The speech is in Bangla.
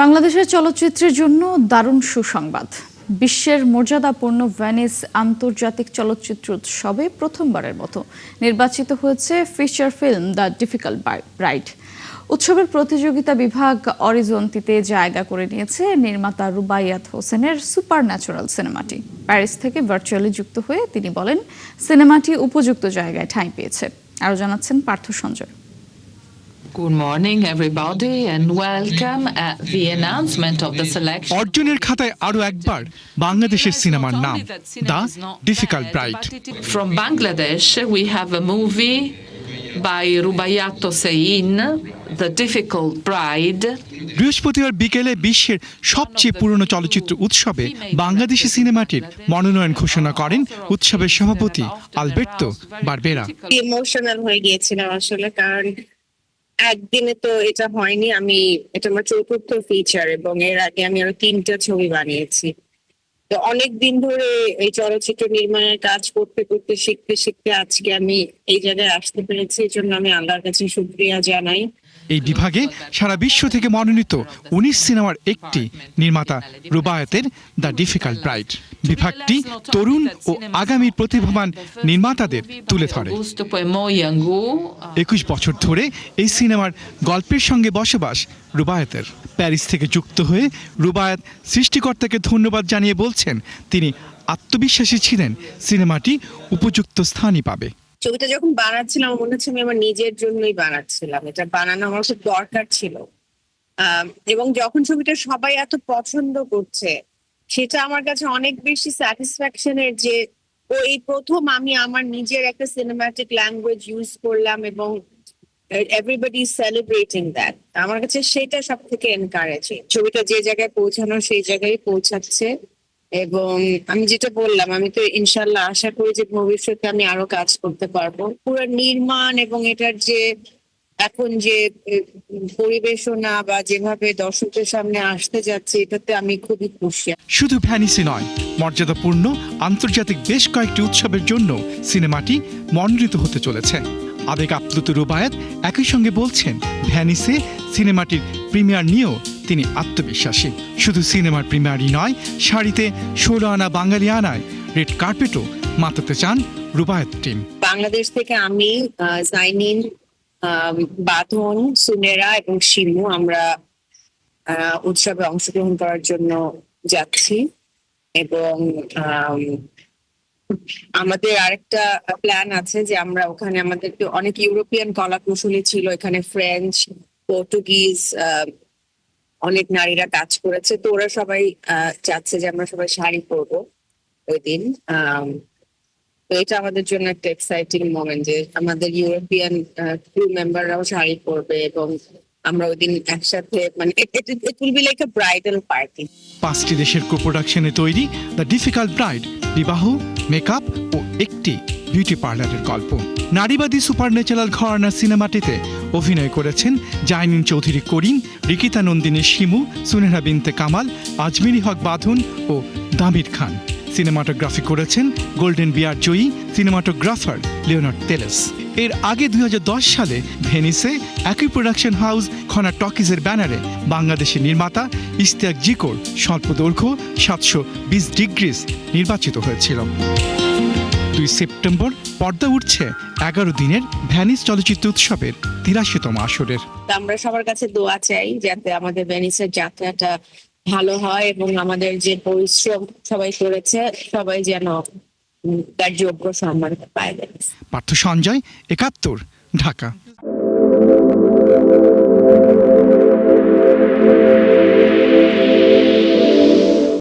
বাংলাদেশের চলচ্চিত্রের জন্য দারুণ সুসংবাদ। বিশ্বের মর্যাদাপূর্ণ ভেনিস আন্তর্জাতিক চলচ্চিত্র উৎসবে প্রথমবারের মতো নির্বাচিত হয়েছে feature film the difficult bride. উৎসবের প্রতিযোগিতা বিভাগ অরিজন্তিতে জায়গা করে নিয়েছে নির্মাতা রুবাইয়াত হোসেনের সুপারন্যাচুরাল সিনেমাটি। প্যারিস থেকে ভার্চুয়ালি যুক্ত হয়ে তিনি বলেন, সিনেমাটি উপযুক্ত জায়গায় ঠাঁই পেয়েছে। আরও জানাচ্ছেন Partha Sanjay. Good morning, everybody, and welcome at the announcement of the selection. অর্জনের খাতায় আরো একবার বাংলাদেশের সিনেমার নাম, the difficult bride. From Bangladesh, we have a movie by Rubaiyat Hossein, The Difficult Bride. বৃহস্পতিবার বিকেলে বিশ্বের সবচেয়ে পুরনো চলচ্চিত্র উৎসবে বাংলাদেশি সিনেমাটির মনোনয়ন ঘোষণা করেন উৎসবের সভাপতি আলবের্তো বারবেরা। ইমোশনাল হয়ে গিয়েছিলাম আসলে, কারণ একদিনে তো এটা হয়নি। এটা আমার চতুর্থ ফিচার এবং এর আগে আমি আরো 3টা ছবি বানিয়েছি। তো অনেক দিন ধরে এই চলচ্চিত্র নির্মাণের কাজ করতে করতে শিখতে আজকে আমি এই জায়গায় আসতে পেরেছি। এই জন্য আমি আল্লাহর কাছে শুকরিয়া জানাই। এই বিভাগে সারা বিশ্ব থেকে মনোনীত 19 সিনেমার একটি নির্মাতা রুবায়াতের দ্য ডিফিকাল্ট ব্রাইড। বিভাগটি তরুণ ও আগামী প্রতিভাবান নির্মাতাদের তুলে ধরে। 21 বছর ধরে এই সিনেমার গল্পের সঙ্গে বসবাস রুবায়াতের। প্যারিস থেকে যুক্ত হয়ে রুবায়াত সৃষ্টিকর্তাকে ধন্যবাদ জানিয়ে বলছেন, তিনি আত্মবিশ্বাসী ছিলেন সিনেমাটি উপযুক্ত স্থানই পাবে। ছবিটা যখন বানাচ্ছিলাম মনে হচ্ছে আমি আমার নিজের জন্যই বানাচ্ছিলাম, এটা বানানো আমার খুব দরকার ছিল। এবং যখন ছবিটা সবাই এত পছন্দ করছে, সেটা আমার কাছে অনেক বেশি স্যাটিসফ্যাকশনের যে এই প্রথম আমি আমার নিজের একটা সিনেম্যাটিক ল্যাঙ্গুয়েজ ইউজ করলাম এবং এভরিবডি সেলিব্রেটিং দ্যাট। আমার কাছে সেটা সব থেকে এনকারেজিং। ছবিটা যে জায়গায় পৌঁছানো সেই জায়গায় পৌঁছাচ্ছে। এবং আমি যেটা বললাম, আমি তো ইনশাল্লাহ আশা করি যে ভবিষ্যতে আমি আরো কাজ করতে পারবো। পুরো নির্মাণ এবং এটার যে এখন যে পরিবেশনা বা যেভাবে দর্শকের সামনে আসতে যাচ্ছে, এটাতে আমি খুবই খুশি। শুধু ভ্যানিসে নয়, মর্যাদাপূর্ণ আন্তর্জাতিক বেশ কয়েকটি উৎসবের জন্য সিনেমাটি মনোনীত হতে চলেছে। আবেগ আপ্লুত রুবায়াত একই সঙ্গে বলছেন, ভ্যানিসে সিনেমাটির প্রিমিয়ার নিয়েও তিনি আত্মবিশ্বাসী। শুধু সিনেমার প্রিমিয়ারই নয়, শাড়িতে 16 আনা বাঙালি আনায় রেড কার্পেটও মাতাতে চান রুবায়াত টিম। বাংলাদেশ থেকে আমি, জাইনিন, বাঁধন, সুনেরা এবং শিমু আমরা উৎসবে অংশগ্রহণ করার জন্য যাচ্ছি। এবং আমাদের আরেকটা প্ল্যান আছে যে আমরা ওখানে, আমাদের অনেক ইউরোপিয়ান কলা কৌশলী ছিল এখানে, ফ্রেঞ্চ, পর্তুগিজ অনেক নারীরা কাজ করেছে। তো ওরা সবাই চাচ্ছে যে আমরা সবাই শাড়ি পরবো ওই দিন। তো এটা আমাদের জন্য একটা এক্সাইটিং মোমেন্ট যে আমাদের ইউরোপিয়ান ক্রু মেম্বাররাও শাড়ি পরবে এবং আমরা ওই দিন একসাথে, মানে it will be like a bridal party. 5টি দেশের কো-প্রোডাকশনে তৈরি দ্য ডিফিকাল্ট ব্রাইড বিবাহ, মেকআপ ও একটি বিউটি পার্লারের গল্প। নারীবাদী সুপারন্যাচুরাল ঘরানার সিনেমাটিতে অভিনয় করেছেন জাইনিন চৌধুরী করিম, রিকিতা নন্দিনী শিমু, সুনেহা বিনতে কামাল, আজমিরি হক বাঁধন ও দামির খান। সিনেমাটোগ্রাফি করেছেন গোল্ডেন বিয়ার জয়ী সিনেমাটোগ্রাফার লিওনার্ড তেলেস। এর আগে 2010 সালে ভেনিসে একই প্রোডাকশন হাউস খনা টকিজের ব্যানারে বাংলাদেশের নির্মাতা ইশতিয়াক জিকোর স্বল্পদৈর্ঘ্য 720 ডিগ্রিজ নির্বাচিত হয়েছিল। 2 সেপ্টেম্বর পর্দা উঠছে 11 দিনের ভ্যানিস চলচ্চিত্র উৎসবের 83তম আসরের। আমরা সবার কাছে দোয়া চাই যাতে আমাদের ভেনিসের যাত্রাটা ভালো হয় এবং আমাদের যে পরিশ্রম সবাই করেছে সবাই যেন তার যোগ্য সম্মান পায়। পার্থ সঞ্জয়, 71, ঢাকা।